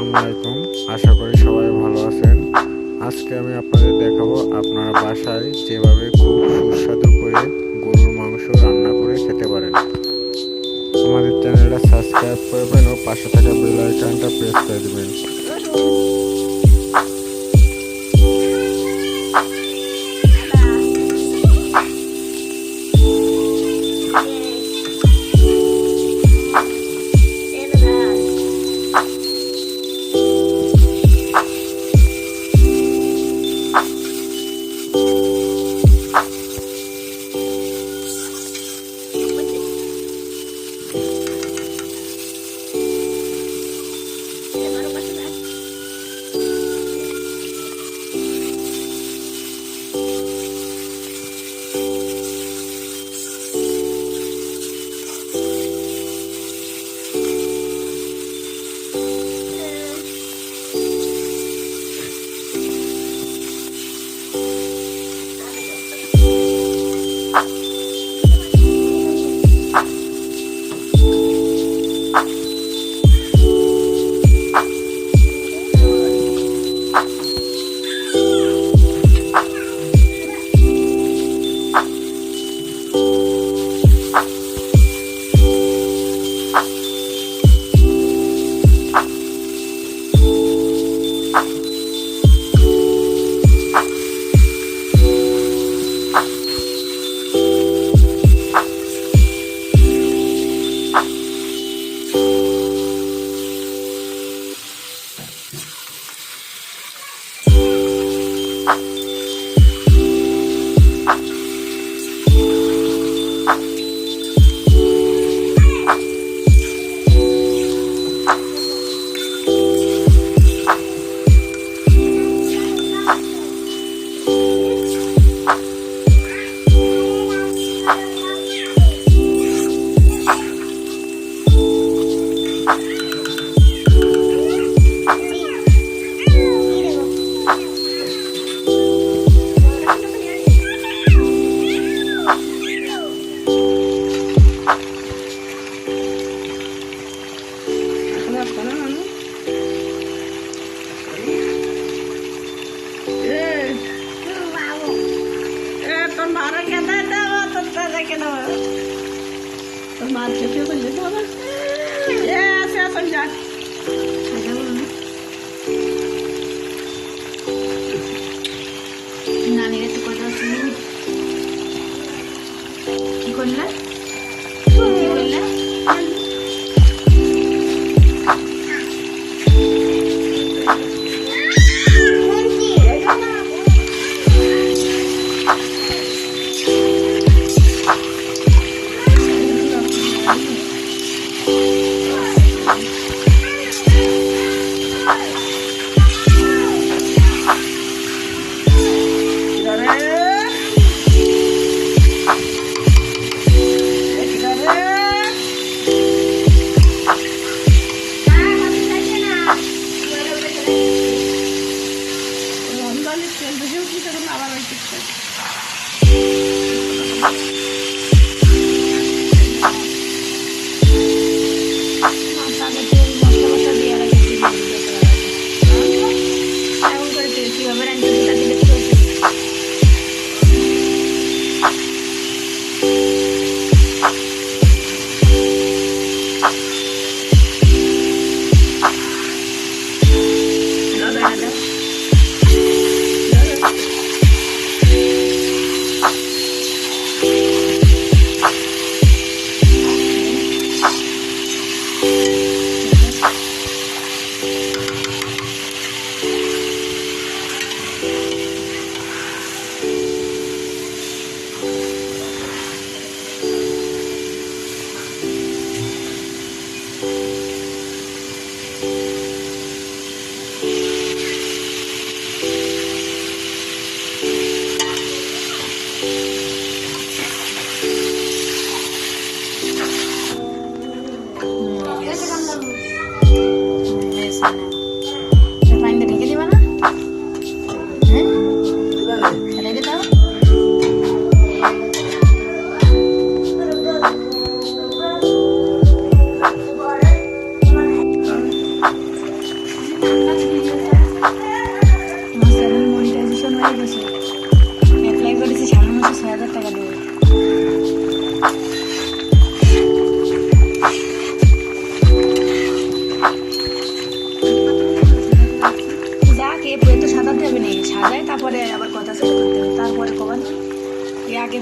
আসসালামু আলাইকুম। আশা করি সবাই ভালো আছেন। আজকে আমি আপনাদের দেখাবো আপনারা বাসায় যেভাবে খুব সুস্বাদু করে গরুর মাংস রান্না করে খেতে পারেন। আমাদের চ্যানেলটা সাবস্ক্রাইব করবেন ও পাশে থাকা বেল আইকনটা প্রেস করে দেবেন।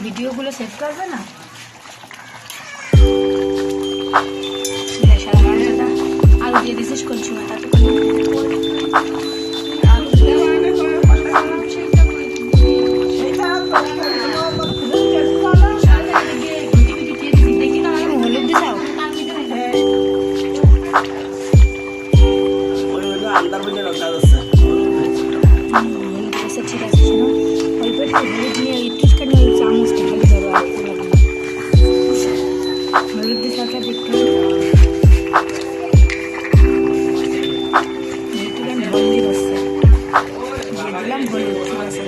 ভিডিওগুলো সেভ করবে না? আলু দিয়ে দিছিস কোন সময়? তাতে দেখি না হলুদ দিছাও ঠিক আছে শোনো অল্প একটু হলুদ নিয়ে একটুখানি ওই চামচটা খালি ধরো হলুদ দিয়ে সাথে দেখতে হলদি বসছে দিয়ে দিলাম হলুদ ঠিক আছে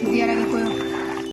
দেওয়ার আগে